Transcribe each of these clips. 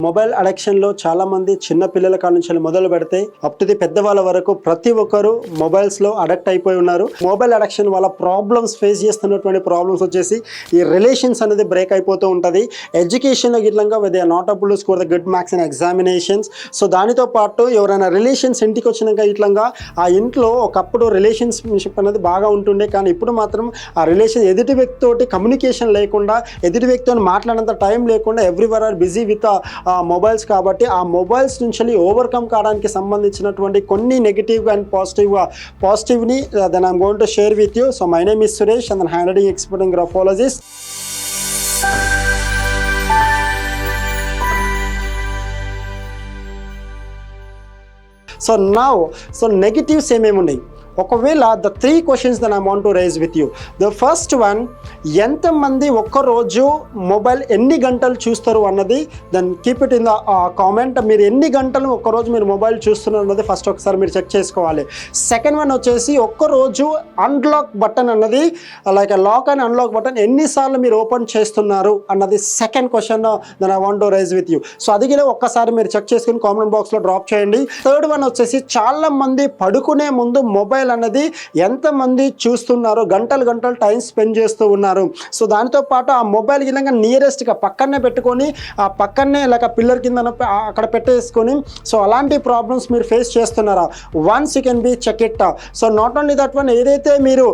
Mobile అడిక్షన్లో చాలామంది చిన్న పిల్లల కాడ నుంచి మొదలు పెడితే అప్ టు ది పెద్దవాళ్ళ వరకు ప్రతి ఒక్కరు మొబైల్స్లో అడక్ట్ అయిపోయి ఉన్నారు. మొబైల్ అడిక్షన్ వల్ల ప్రాబ్లమ్స్ ఫేస్ చేస్తున్నటువంటి ప్రాబ్లమ్స్ వచ్చేసి ఈ రిలేషన్స్ అనేది బ్రేక్ అయిపోతూ ఉంటుంది. ఎడ్యుకేషన్లో గిట్లంగా they are not able to score the good marks in examinations. So దానితో పాటు ఎవరైనా రిలేషన్స్ ఇంటికి వచ్చినాక ఇట్లంగా ఆ ఇంట్లో ఒకప్పుడు రిలేషన్షిప్ అనేది బాగా ఉంటుండే, కానీ ఇప్పుడు మాత్రం ఆ రిలేషన్ ఎదుటి వ్యక్తితోటి కమ్యూనికేషన్ లేకుండా, ఎదుటి వ్యక్తితో మాట్లాడేంత టైం లేకుండా everyone are busy with mobiles. కాబట్టి ఆ మొబైల్స్ నుంచి ఓవర్కమ్ కావడానికి సంబంధించినటువంటి కొన్ని నెగిటివ్ అండ్ పాజిటివ్ని then I'm going to share with you. So my name is Suresh and handwriting expert in graphologist. So negatives ఏమేమి ఉన్నాయి? ఒకవేళ the 3 questions that I want to raise with you. The first one, ఎంతమంది ఒక్కరోజు mobile ఎన్ని గంటలు చూస్తారు అన్నది then keep it in the comment. మీరు ఎన్ని గంటలు ఒక్కరోజు మీరు మొబైల్ చూస్తున్నారు అన్నది ఫస్ట్ ఒకసారి మీరు చెక్ చేసుకోవాలి. సెకండ్ వన్ వచ్చేసి ఒక్కరోజు అన్లాక్ బటన్ అన్నది like lock and unlock button ఎన్నిసార్లు మీరు ఓపెన్ చేస్తున్నారు అన్నది second question then I want to raise with you. So అది కూడా ఒక్కసారి మీరు చెక్ చేసుకుని కామెంట్ బాక్స్లో డ్రాప్ చేయండి. థర్డ్ వన్ వచ్చేసి చాలా మంది పడుకునే ముందు మొబైల్ అన్నది ఎంతమంది చూస్తున్నారు, గంటలు టైం స్పెండ్ చేస్తూ ఉన్నారు. సో దానితో పాటు ఆ మొబైల్ కింద నియరెస్ట్గా పక్కనే పెట్టుకొని ఆ పక్కనే లేక పిల్లర్ కింద అక్కడ పెట్టేసుకొని సో అలాంటి ప్రాబ్లమ్స్ మీరు ఫేస్ చేస్తున్నారా? Once you can be check it. So not only that one, ఏదైతే మీరు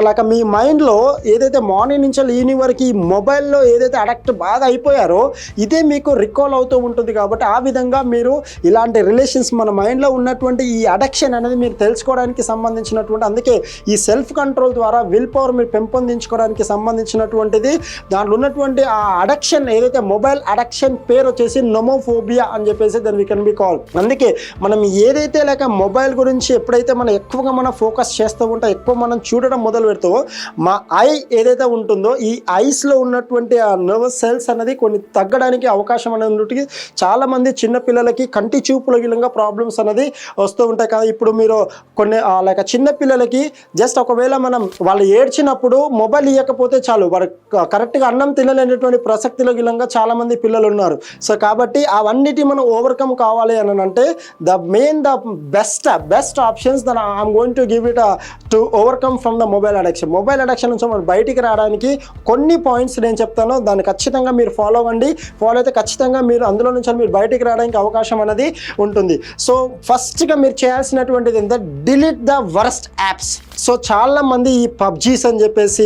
లైక్ మీ మైండ్లో ఏదైతే మార్నింగ్ నుంచి ఈవినింగ్ వరకు ఈ మొబైల్లో ఏదైతే అడక్ట్ బాగా అయిపోయారో ఇదే మీకు రికాల్ అవుతూ ఉంటుంది. కాబట్టి ఆ విధంగా మీరు ఇలాంటి రిలేషన్స్ మన మైండ్లో ఉన్నటువంటి ఈ అడక్షన్ అనేది మీరు తెలుసుకోవడానికి సంబంధించినటువంటి, అందుకే ఈ సెల్ఫ్ కంట్రోల్ ద్వారా విల్ పవర్ మీరు పెంపొందించుకోవడానికి సంబంధించినటువంటిది. దాంట్లో ఉన్నటువంటి ఆ అడక్షన్ ఏదైతే మొబైల్ అడక్షన్ పేరు వచ్చేసి నోమోఫోబియా అని చెప్పేసి దాన్ని వీ కెన్ బి కాల్. అందుకే మనం ఏదైతే లేక మొబైల్ గురించి ఎప్పుడైతే మనం ఎక్కువగా మనం ఫోకస్ చేస్తూ ఉంటాం, ఎక్కువ మనం చూడడం మొదలు పెడతామో మా ఐ ఏదైతే ఉంటుందో ఈ ఐస్లో ఉన్నటువంటి ఆ నర్వస్ సెల్స్ అనేది కొన్ని తగ్గడానికి అవకాశం అనేది ఉంటుంది. చాలామంది చిన్నపిల్లలకి కంటి చూపుల గిలంగా ప్రాబ్లమ్స్ అనేది వస్తూ ఉంటాయి కదా. ఇప్పుడు మీరు కొన్ని లైక్ చిన్న పిల్లలకి జస్ట్ ఒకవేళ మనం వాళ్ళు ఏడ్చినప్పుడు మొబైల్ ఇవ్వకపోతే చాలు, వారు కరెక్ట్గా అన్నం తినలేనటువంటి ప్రసక్తిలో గిలంగా చాలామంది పిల్లలు ఉన్నారు. సో కాబట్టి అవన్నిటి మనం ఓవర్కమ్ కావాలి అని అంటే the best options that I'm going to give it to overcome from the mobile addiction. Mobile addiction నుంచి మనం బయటికి రావడానికి కొన్ని పాయింట్స్ నేను చెప్తాను, దాన్ని ఖచ్చితంగా మీరు ఫాలో అవ్వండి. ఫాలో అయితే ఖచ్చితంగా మీరు అందులో నుంచి మీరు బయటికి రావడానికి అవకాశం అనేది ఉంటుంది. సో ఫస్ట్గా మీరు చేయాల్సినటువంటిది ఏంటంటే delete the worst apps. So చాలా మంది ఈ పబ్జీస్ అని చెప్పేసి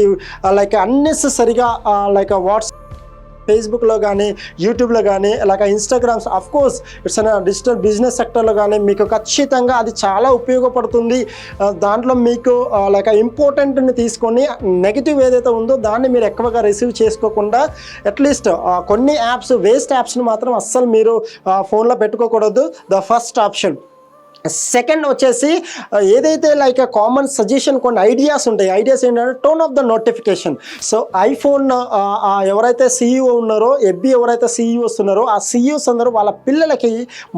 లైక్ అన్నెసెసరీగా లైక్ వాట్సాప్, ఫేస్బుక్లో కానీ యూట్యూబ్లో కానీ like Instagrams, of course it's an digital business సెక్టర్లో కానీ మీకు ఖచ్చితంగా అది చాలా ఉపయోగపడుతుంది. దాంట్లో మీకు లైక్ ఇంపార్టెంట్ని తీసుకొని నెగిటివ్ ఏదైతే ఉందో దాన్ని మీరు ఎక్కువగా రిసీవ్ చేసుకోకుండా అట్లీస్ట్ కొన్ని యాప్స్, వేస్ట్ యాప్స్ని మాత్రం అస్సలు మీరు ఫోన్లో పెట్టుకోకూడదు. The first option. సెకండ్ వచ్చేసి ఏదైతే లైక్ కామన్ సజెషన్ కొన్ని ఐడియాస్ ఉంటాయి. ఐడియాస్ ఏంటంటే tone of the notification. So iPhone ఎవరైతే CEO ఉన్నారో, ఎఫ్బి ఎవరైతే CEOs ఉన్నారో ఆ CEOs అందరూ వాళ్ళ పిల్లలకి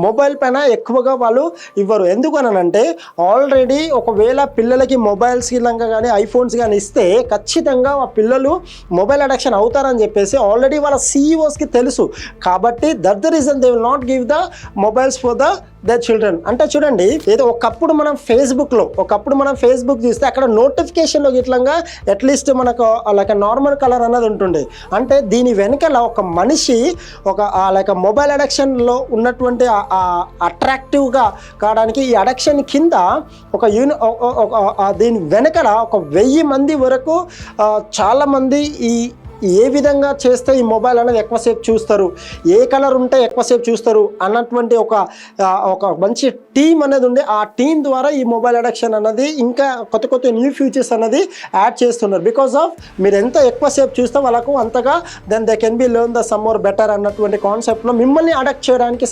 మొబైల్ పైన ఎక్కువగా వాళ్ళు ఇవ్వరు. ఎందుకనంటే ఆల్రెడీ ఒకవేళ పిల్లలకి మొబైల్స్ ఇలాగా కానీ ఐఫోన్స్ కానీ ఇస్తే ఖచ్చితంగా ఆ పిల్లలు మొబైల్ అడిక్షన్ అవుతారని చెప్పేసి ఆల్రెడీ వాళ్ళ CEOsకి తెలుసు. కాబట్టి that the reason they will not give the mobiles for the their children. అంటే చూడండి, ఏదో ఒకప్పుడు మనం ఫేస్బుక్ చూస్తే అక్కడ నోటిఫికేషన్లో గిట్లంగా అట్లీస్ట్ మనకు లైక్ నార్మల్ కలర్ అన్నది ఉంటుండే. అంటే దీని వెనకాల ఒక మనిషి ఒక లైక్ మొబైల్ అడిక్షన్లో ఉన్నటువంటి అట్రాక్టివ్గా కావడానికి ఈ అడిక్షన్ కింద ఒక దీని వెనకాల ఒక 1000 మంది వరకు చాలామంది ఏ విధంగా చేస్తే ఈ మొబైల్ అనేది ఎక్కువసేపు చూస్తారు, ఏ కలర్ ఉంటే ఎక్కువసేపు చూస్తారు అన్నటువంటి ఒక మంచి టీం అనేది ఉండే ఆ టీం ద్వారా ఈ మొబైల్ అడిక్షన్ అన్నది ఇంకా కొత్త న్యూ ఫీచర్స్ అనేది యాడ్ చేస్తున్నారు. బికాస్ ఆఫ్ మీరు ఎంత ఎక్కువసేపు చూస్తే వాళ్ళకు అంతగా then they can be learn the some more better అన్నటువంటి కాన్సెప్ట్లో మిమ్మల్ని అడక్ట్ చేయడానికి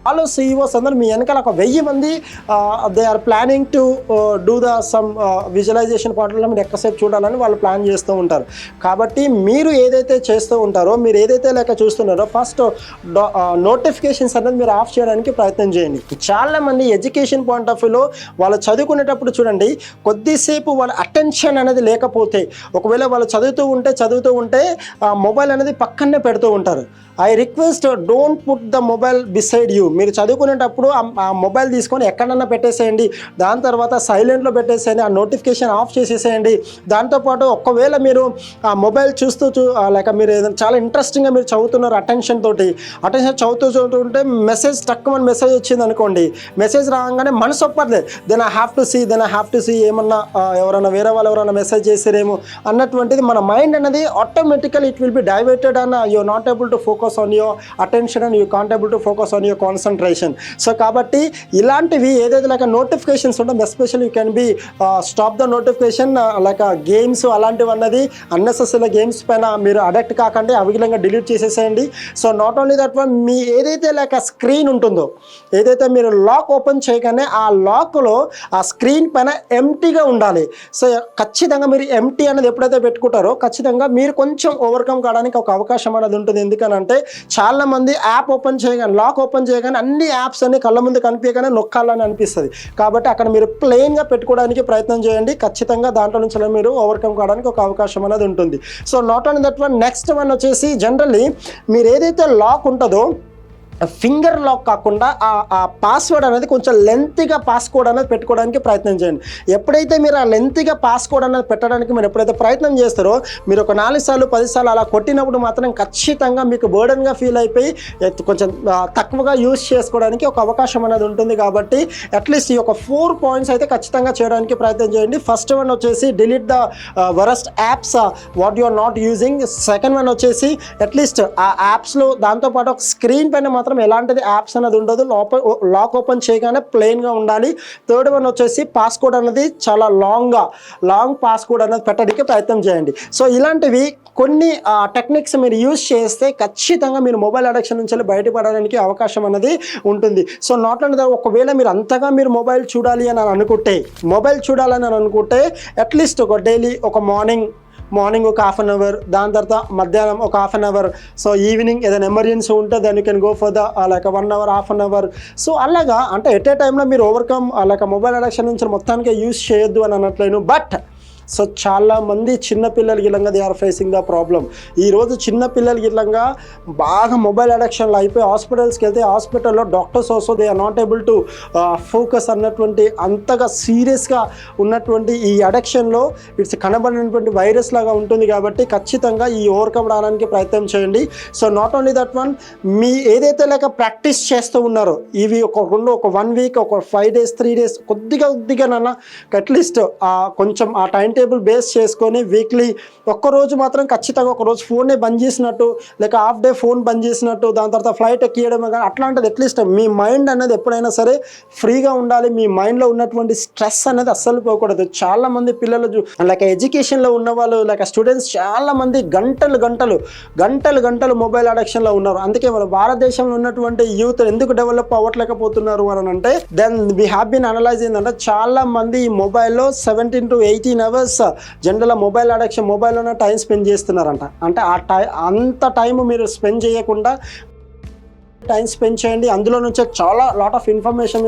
వాళ్ళు సీఈఓస్ అందరూ మీ వెనకాల ఒక 1000 మంది they are planning to do the some visualization పార్ట్లో మీరు ఎక్కువసేపు చూడాలని వాళ్ళు ప్లాన్ చేస్తూ ఉంటారు. కాబట్టి మీరు ఏదైతే చేస్తూ ఉంటారో, మీరు ఏదైతే లెక్క చూస్తున్నారో ఫస్ట్ నోటిఫికేషన్స్ అనేది మీరు ఆఫ్ చేయడానికి ప్రయత్నం చేయండి. చాలామంది ఎడ్యుకేషన్ పాయింట్ ఆఫ్ వ్యూలో వాళ్ళు చదువుకునేటప్పుడు చూడండి, కొద్దిసేపు వాళ్ళ అటెన్షన్ అనేది లేకపోతే, ఒకవేళ వాళ్ళు చదువుతూ ఉంటే మొబైల్ అనేది పక్కనే పెడుతూ ఉంటారు. I request don't put the mobile beside you. మీరు చదువుకునేటప్పుడు ఆ మొబైల్ తీసుకొని ఎక్కడన్నా పెట్టేసేయండి, దాని తర్వాత సైలెంట్లో పెట్టేసేయండి, ఆ నోటిఫికేషన్ ఆఫ్ చేసేసేయండి. దాంతోపాటు ఒకవేళ మీరు ఆ మొబైల్ చూస్తూ లేక మీరు ఏదైనా చాలా ఇంట్రెస్టింగ్గా మీరు చదువుతున్నారు అటెన్షన్ చదువుతుంటే మెసేజ్ తక్కువ మెసేజ్ వచ్చింది అనుకోండి, మెసేజ్ రాగానే మనసు ఒప్పట్లేదు, then I have to see ఏమన్నా ఎవరైనా వేరే వాళ్ళు ఎవరైనా మెసేజ్ చేసారేమో అన్నటువంటిది మన మైండ్ అనేది automatically it will be diverted and you are not able to focus on your attention and you can't able to focus on your concentration. So కాబట్టి ఇలాంటివి ఏదైతే లైక్ నోటిఫికేషన్స్ ఉంటాయి, especially you can be stop the notification like games అలాంటివి అన్నది unnecessary games పైన మీరు addict కాకండి, అవిగిలంగా డిలీట్ చేసేసేయండి. So not only that one, మీ ఏదైతే లైక్ ఆ స్క్రీన్ ఉంటుందో, ఏదైతే మీరు లాక్ ఓపెన్ చేయగానే ఆ లాక్లో ఆ స్క్రీన్ పైన ఎంటీగా ఉండాలి. సో ఖచ్చితంగా మీరు ఎంటీ అనేది ఎప్పుడైతే పెట్టుకుంటారో ఖచ్చితంగా మీరు కొంచెం ఓవర్కమ్ కావడానికి ఒక అవకాశం అనేది ఉంటుంది. ఎందుకనంటే చాలా మంది యాప్ ఓపెన్ చేయగానే, లాక్ ఓపెన్ చేయగానే అన్ని యాప్స్ అన్ని కళ్ళ ముందు కనిపించగానే నొక్కాలని అనిపిస్తుంది. కాబట్టి అక్కడ మీరు ప్లెయిన్గా పెట్టుకోవడానికి ప్రయత్నం చేయండి. ఖచ్చితంగా దాంట్లో నుంచి మీరు ఓవర్కమ్ కావడానికి ఒక అవకాశం అనేది ఉంటుంది. So not only that one, next one వచ్చేసి జనరల్లీ మీరు ఏదైతే లాక్ ఉంటుందో ఫింగర్ లాక్ కాకుండా ఆ పాస్వర్డ్ అనేది కొంచెం లెంతీగా పాస్కోడ్ అనేది పెట్టుకోవడానికి ప్రయత్నం చేయండి. ఎప్పుడైతే మీరు ఆ లెంతీగా పాస్కోడ్ అనేది పెట్టడానికి మీరు ఎప్పుడైతే ప్రయత్నం చేస్తారో, మీరు ఒక 4 సార్లు 10 సార్లు అలా కొట్టినప్పుడు మాత్రం ఖచ్చితంగా మీకు బర్డన్గా ఫీల్ అయిపోయి కొంచెం తక్కువగా యూజ్ చేసుకోవడానికి ఒక అవకాశం అనేది ఉంటుంది. కాబట్టి అట్లీస్ట్ ఈ ఒక 4 పాయింట్స్ అయితే ఖచ్చితంగా చేయడానికి ప్రయత్నం చేయండి. ఫస్ట్ వన్ వచ్చేసి delete the worst apps what you are not using. Second one వచ్చేసి అట్లీస్ట్ ఆ యాప్స్లో దాంతోపాటు ఒక స్క్రీన్ పైన మాత్రం ఎలాంటిది యాప్స్ అనేది ఉండదు, లాక్ ఓపెన్ చేయగానే ప్లెయిన్గా ఉండాలి. థర్డ్ వన్ వచ్చేసి పాస్కోడ్ అనేది చాలా లాంగ్ పాస్కోడ్ అనేది పెట్టడానికి ప్రయత్నం చేయండి. సో ఇలాంటివి కొన్ని టెక్నిక్స్ మీరు యూజ్ చేస్తే ఖచ్చితంగా మీరు మొబైల్ అడిక్షన్ నుంచి బయటపడడానికి అవకాశం అనేది ఉంటుంది. సో నాట్ ఓన్లీ దట్, ఒకవేళ మీరు అంతగా మీరు మొబైల్ చూడాలని అనుకుంటే అట్లీస్ట్ ఒక డైలీ ఒక మార్నింగ్ ఒక హాఫ్ అన్ అవర్, దాని తర్వాత మధ్యాహ్నం ఒక half an hour, so evening ఏదైనా ఎమర్జెన్సీ ఉంటే దాన్ని can go for the like 1 hour half an hour. So అలాగా అంటే ఎట్ ఏ టైంలో మీరు ఓవర్కమ్ లైక్ మొబైల్ అడిక్షన్ నుంచి మొత్తానికి యూజ్ చేయొద్దు అని అనట్లేను. బట్ సో చాలామంది చిన్నపిల్లలకి ఇలాగా they are facing the problem. ఈరోజు చిన్నపిల్లలకి ఇలాగా బాగా మొబైల్ అడిక్షన్లో అయిపోయి హాస్పిటల్స్కి వెళ్తే హాస్పిటల్లో doctors also they are not able to focus అన్నటువంటి అంతగా సీరియస్గా ఉన్నటువంటి ఈ అడిక్షన్లో ఇట్స్ కనబడినటువంటి వైరస్ లాగా ఉంటుంది. కాబట్టి ఖచ్చితంగా ఈ ఓవర్కమ్ రావడానికి ప్రయత్నం చేయండి. So not only that one, మీ ఏదైతే లేక ప్రాక్టీస్ చేస్తూ ఉన్నారో ఇవి ఒక 1 వీక్, ఒక 5 days 3 days కొద్దిగా అట్లీస్ట్ కొంచెం ఆ టైం టేబుల్ బేస్ చేసుకొని వీక్లీ ఒక్కరోజు మాత్రం ఖచ్చితంగా ఒకరోజు ఫోన్నే బంద్ చేసినట్టు, లేక హాఫ్ డే ఫోన్ బంద్ చేసినట్టు, దాని తర్వాత ఫ్లైట్ ఎక్కియడమే కానీ అట్లాంటిది అట్లీస్ట్ మీ మైండ్ అనేది ఎప్పుడైనా సరే ఫ్రీగా ఉండాలి. మీ మైండ్లో ఉన్నటువంటి స్ట్రెస్ అనేది అస్సలు పోకూడదు. చాలామంది పిల్లలు లైక్ ఎడ్యుకేషన్లో ఉన్న వాళ్ళు లైక్ స్టూడెంట్స్ చాలామంది గంటలు మొబైల్ అడిక్షన్లో ఉన్నారు. అందుకే మన భారతదేశంలో ఉన్నటువంటి యూత్ ఎందుకు డెవలప్ అవ్వట్లేకపోతున్నారు అని అంటే then we have been analyse ఏంటంటే చాలా మంది ఈ మొబైల్లో 17 to 18 hours జనరల్గా మొబైల్ అడిక్షన్ మొబైల్లోనే టైం స్పెండ్ చేస్తున్నారంట. అంటే అంత టైం మీరు స్పెండ్ చేయకుండా టైం స్పెండ్ చేయండి. అందులో నుంచే చాలా లాట్ ఆఫ్ ఇన్ఫర్మేషన్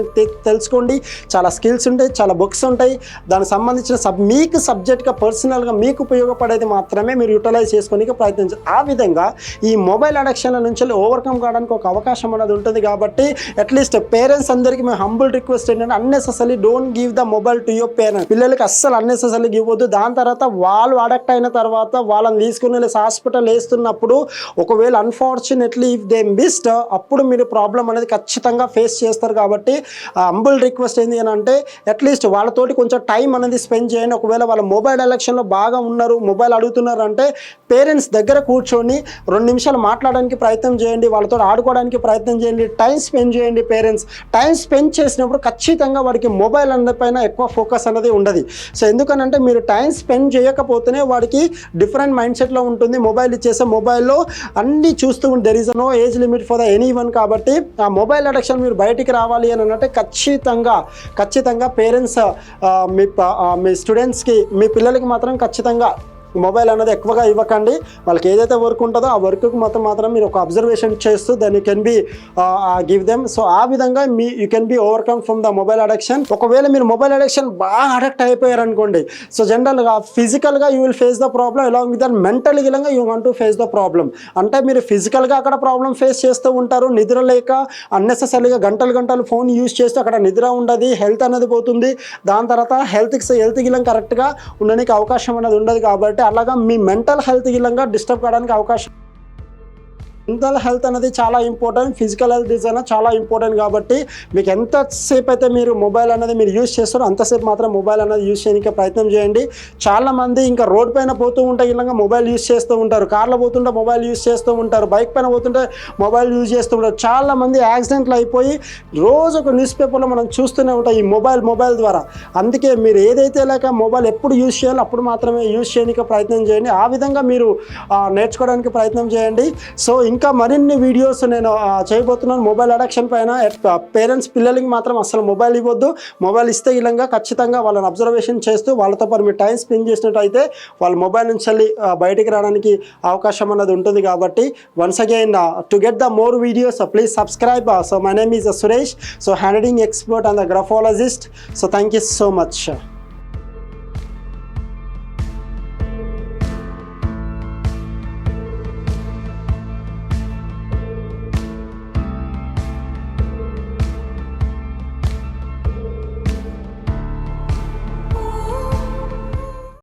తెలుసుకోండి. చాలా స్కిల్స్ ఉంటాయి, చాలా బుక్స్ ఉంటాయి, దానికి సంబంధించిన మీకు సబ్జెక్ట్గా పర్సనల్గా మీకు ఉపయోగపడేది మాత్రమే మీరు యూటిలైజ్ చేసుకోనికి ప్రయత్నించాలి. ఆ విధంగా ఈ మొబైల్ అడిక్షన్ల నుంచి ఓవర్కమ్ కావడానికి ఒక అవకాశం అనేది ఉంటుంది. కాబట్టి అట్లీస్ట్ పేరెంట్స్ అందరికీ మేము హంబుల్ రిక్వెస్ట్ ఏంటంటే unnecessary don't give the mobile to your parents. పిల్లలకి అస్సలు అన్నెసెసరీ ఇవ్వద్దు. దాని తర్వాత వాళ్ళు అడక్ట్ అయిన తర్వాత వాళ్ళని తీసుకుని హాస్పిటల్ వేస్తున్నప్పుడు ఒకవేళ అన్ఫార్చునేట్లీ ఇఫ్ దే మిస్డ్ అప్పుడు మీరు ప్రాబ్లం అనేది ఖచ్చితంగా ఫేస్ చేస్తారు. కాబట్టి హంబుల్ రిక్వెస్ట్ ఏంటి అని అంటే అట్లీస్ట్ వాళ్ళతోటి కొంచెం టైం అనేది స్పెండ్ చేయండి. ఒకవేళ వాళ్ళ మొబైల్ అడిక్షన్లో బాగా ఉన్నారు, మొబైల్ అడుగుతున్నారు అంటే పేరెంట్స్ దగ్గర కూర్చొని 2 నిమిషాలు మాట్లాడడానికి ప్రయత్నం చేయండి, వాళ్ళతో ఆడుకోవడానికి ప్రయత్నం చేయండి, టైం స్పెండ్ చేయండి. పేరెంట్స్ టైం స్పెండ్ చేసినప్పుడు ఖచ్చితంగా వాడికి మొబైల్ పైన ఎక్కువ ఫోకస్ అనేది ఉండదు. సో ఎందుకనంటే మీరు టైం స్పెండ్ చేయకపోతేనే వాడికి డిఫరెంట్ మైండ్ సెట్లో ఉంటుంది. మొబైల్ ఇచ్చేసే మొబైల్లో అన్నీ చూస్తూ there is no age limit for the any one కాబట్టి ఆ మొబైల్ అడిక్షన్ మీరు బయటికి రావాలి అని అంటే ఖచ్చితంగా పేరెంట్స్ మీ స్టూడెంట్స్కి మీ పిల్లలకి మాత్రం ఖచ్చితంగా మొబైల్ అనేది ఎక్కువగా ఇవ్వకండి. వాళ్ళకి ఏదైతే వర్క్ ఉంటుందో ఆ వర్క్కి మాత్రం మీరు ఒక అబ్జర్వేషన్ చేస్తూ then you can be give them. So ఆ విధంగా you can be overcome from the mobile addiction. ఒకవేళ మీరు మొబైల్ అడిక్షన్ బాగా అడిక్ట్ అయిపోయారు అనుకోండి, సో జనరల్గా ఫిజికల్గా you will face the problem, along with that mental గిలంగా you want to face the problem. అంటే మీరు ఫిజికల్గా అక్కడ ప్రాబ్లమ్ ఫేస్ చేస్తూ ఉంటారు, నిద్ర లేక అన్నెసెసరీగా గంటలు ఫోన్ యూజ్ చేస్తూ అక్కడ నిద్ర ఉండదు, హెల్త్ అనేది పోతుంది. దాని తర్వాత హెల్త్ గిలం కరెక్ట్గా ఉండడానికి అవకాశం అనేది ఉండదు. కాబట్టి అలాగా మీ మెంటల్ హెల్త్ గిలంగా డిస్టర్బ్ కావడానికి అవకాశం. మెంటల్ హెల్త్ అనేది చాలా ఇంపార్టెంట్, ఫిజికల్ హెల్త్ ఈజ్ అనేది చాలా ఇంపార్టెంట్. కాబట్టి మీకు ఎంతసేపు అయితే మీరు మొబైల్ అనేది మీరు యూజ్ చేస్తారో అంతసేపు మాత్రం మొబైల్ అనేది యూజ్ చేయడానికి ప్రయత్నం చేయండి. చాలామంది ఇంకా రోడ్ పైన పోతూ ఉంటే ఇలాగా మొబైల్ యూజ్ చేస్తూ ఉంటారు, కార్లో పోతుంటే మొబైల్ యూజ్ చేస్తూ ఉంటారు, బైక్ పైన పోతుంటే మొబైల్ యూజ్ చేస్తూ ఉంటారు. చాలామంది యాక్సిడెంట్లు అయిపోయి రోజు ఒక న్యూస్ పేపర్లో మనం చూస్తూనే ఉంటాం ఈ మొబైల్ ద్వారా. అందుకే మీరు ఏదైతే లేక మొబైల్ ఎప్పుడు యూజ్ చేయాలో అప్పుడు మాత్రమే యూజ్ చేయడానికి ప్రయత్నం చేయండి. ఆ విధంగా మీరు నేర్చుకోవడానికి ప్రయత్నం చేయండి. సో ఇంకా మరిన్ని వీడియోస్ నేను చేయబోతున్నాను మొబైల్ అడిక్షన్ పైన. పేరెంట్స్ పిల్లలకి మాత్రం అసలు మొబైల్ ఇవ్వద్దు. మొబైల్ ఇస్తే ఇలాగా ఖచ్చితంగా వాళ్ళని అబ్జర్వేషన్ చేస్తూ వాళ్ళతో పాటు మీరు టైం స్పెండ్ చేసినట్టయితే వాళ్ళ మొబైల్ నుంచి వెళ్ళి బయటికి రావడానికి అవకాశం అనేది ఉంటుంది. కాబట్టి once again to get the more videos please subscribe. So my name is Suresh, so handling expert and the graphologist. So thank you so much.